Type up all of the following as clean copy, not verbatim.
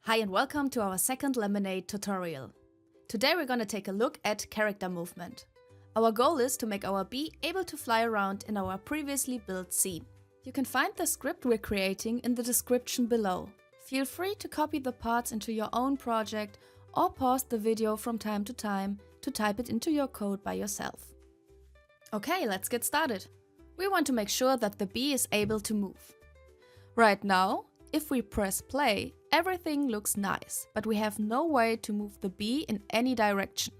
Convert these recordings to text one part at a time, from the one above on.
Hi and welcome to our second Lemonade tutorial. Today we're going to take a look at character movement. Our goal is to make our bee able to fly around in our previously built scene. You can find the script we're creating in the description below. Feel free to copy the parts into your own project or pause the video from time to type it into your code by yourself. Okay, let's get started. We want to make sure that the bee is able to move. Right now, if we press play, everything looks nice, but we have no way to move the bee in any direction.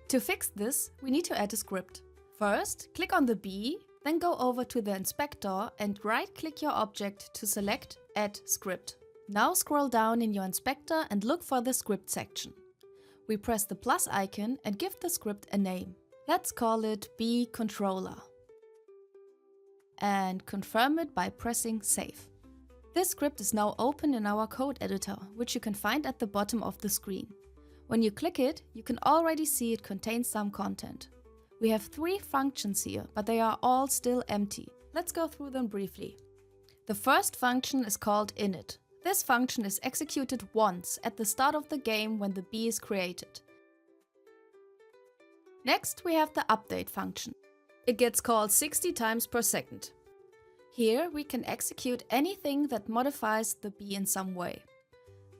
To fix this, we need to add a script. First, click on the bee, then go over to the inspector and right-click your object to select Add Script. Now scroll down in your inspector and look for the script section. We press the plus icon and give the script a name. Let's call it Bee Controller. And confirm it by pressing Save. This script is now open in our code editor, which you can find at the bottom of the screen. When you click it, you can already see it contains some content. We have 3 functions here, but they are all still empty. Let's go through them briefly. The first function is called init. This function is executed once at the start of the game when the bee is created. Next, we have the update function. It gets called 60 times per second. Here we can execute anything that modifies the bee in some way.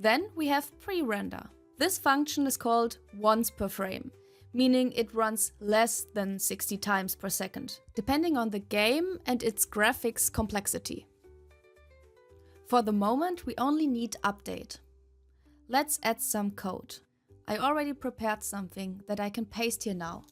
Then we have pre-render. This function is called once per frame, meaning it runs less than 60 times per second, depending on the game and its graphics complexity. For the moment, we only need update. Let's add some code. I already prepared something that I can paste here now.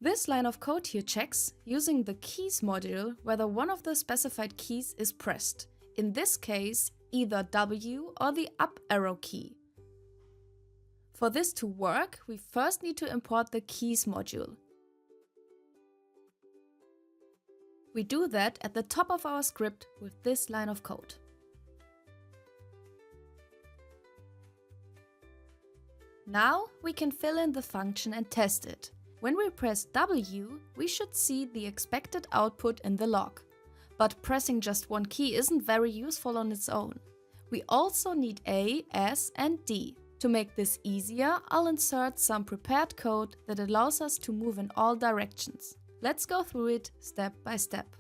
This line of code here checks, using the keys module, whether one of the specified keys is pressed. In this case, either W or the up arrow key. For this to work, we first need to import the keys module. We do that at the top of our script with this line of code. Now we can fill in the function and test it. When we press W, we should see the expected output in the log. But pressing just one key isn't very useful on its own. We also need A, S and D. To make this easier, I'll insert some prepared code that allows us to move in all directions. Let's go through it step by step.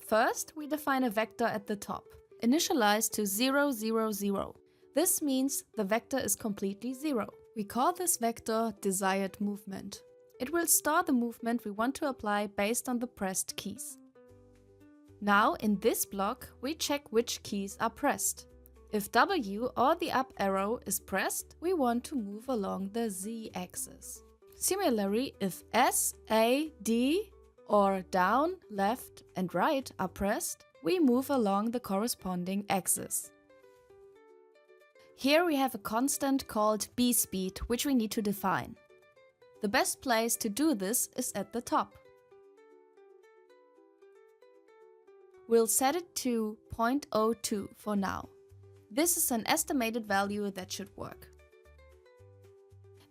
First, we define a vector at the top. Initialized to 0, 0, 0. This means the vector is completely 0. We call this vector desired movement. It will store the movement we want to apply based on the pressed keys. Now in this block we check which keys are pressed. If W or the up arrow is pressed, we want to move along the Z axis. Similarly, if S, A, D or down, left and right are pressed, we move along the corresponding axis. Here we have a constant called bee speed, which we need to define. The best place to do this is at the top. We'll set it to 0.02 for now. This is an estimated value that should work.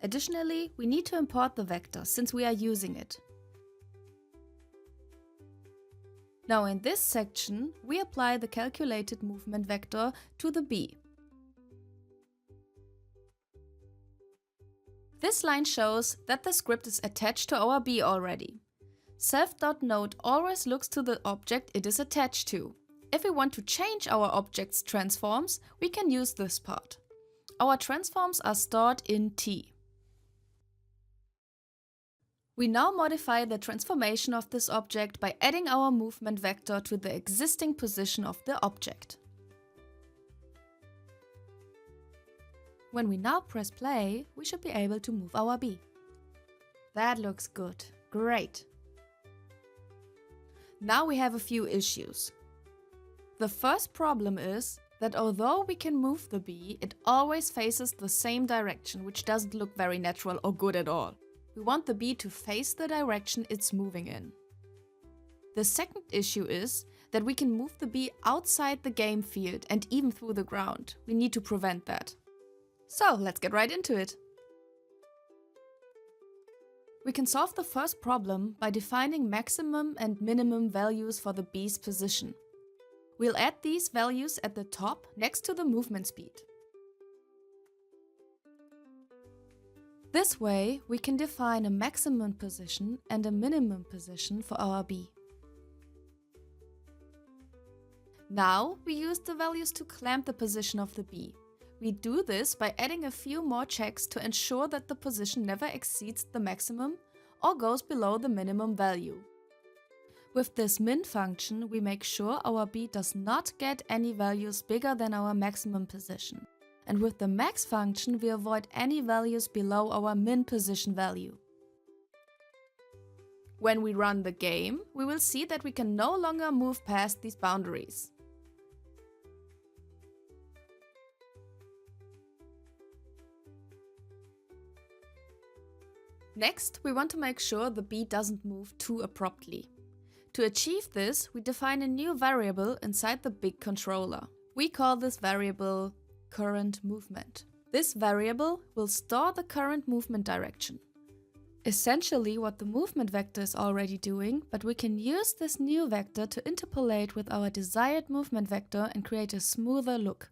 Additionally, we need to import the vector since we are using it. Now in this section, we apply the calculated movement vector to the bee. This line shows that the script is attached to our bee already. Self.node always looks to the object it is attached to. If we want to change our object's transforms, we can use this part. Our transforms are stored in T. We now modify the transformation of this object by adding our movement vector to the existing position of the object. When we now press play, we should be able to move our bee. That looks good. Great! Now we have a few issues. The first problem is that although we can move the bee, it always faces the same direction, which doesn't look very natural or good at all. We want the bee to face the direction it's moving in. The second issue is that we can move the bee outside the game field and even through the ground. We need to prevent that. So let's get right into it. We can solve the first problem by defining maximum and minimum values for the B's position. We'll add these values at the top next to the movement speed. This way, we can define a maximum position and a minimum position for our B. Now, we use the values to clamp the position of the B. We do this by adding a few more checks to ensure that the position never exceeds the maximum or goes below the minimum value. With this min function, we make sure our B does not get any values bigger than our maximum position. And with the max function, we avoid any values below our min position value. When we run the game, we will see that we can no longer move past these boundaries. Next, we want to make sure the B doesn't move too abruptly. To achieve this, we define a new variable inside the big controller. We call this variable current movement. This variable will store the current movement direction. Essentially what the movement vector is already doing, but we can use this new vector to interpolate with our desired movement vector and create a smoother look.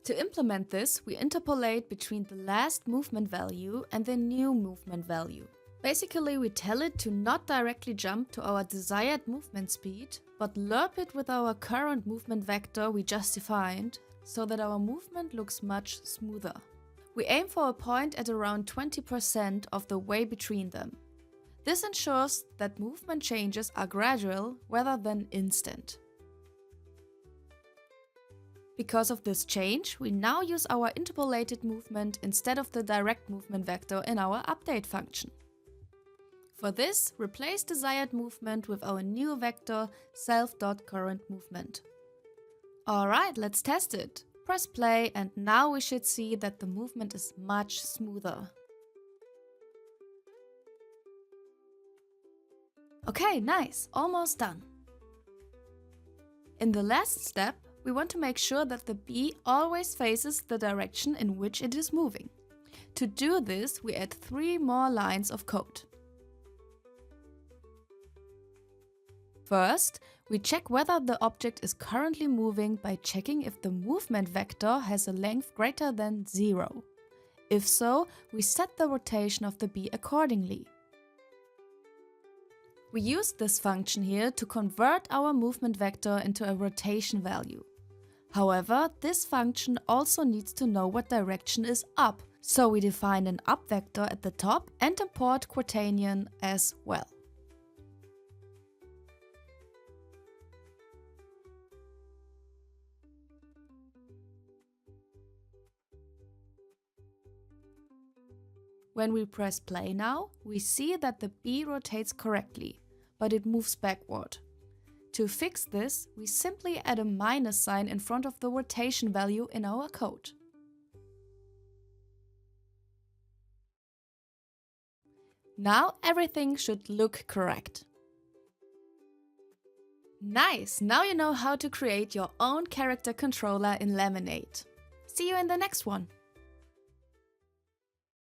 To implement this, we interpolate between the last movement value and the new movement value. Basically, we tell it to not directly jump to our desired movement speed, but lerp it with our current movement vector we just defined, so that our movement looks much smoother. We aim for a point at around 20% of the way between them. This ensures that movement changes are gradual rather than instant. Because of this change, we now use our interpolated movement instead of the direct movement vector in our update function. For this, replace desired movement with our new vector self.currentMovement. Alright, let's test it. Press play and now we should see that the movement is much smoother. Okay, nice, almost done. In the last step, we want to make sure that the B always faces the direction in which it is moving. To do this, we add 3 more lines of code. First, we check whether the object is currently moving by checking if the movement vector has a length greater than 0. If so, we set the rotation of the B accordingly. We use this function here to convert our movement vector into a rotation value. However, this function also needs to know what direction is up, so we define an up vector at the top and import quaternion as well. When we press play now, we see that the B rotates correctly, but it moves backward. To fix this, we simply add a minus sign in front of the rotation value in our code. Now everything should look correct. Nice! Now you know how to create your own character controller in Lemonade. See you in the next one!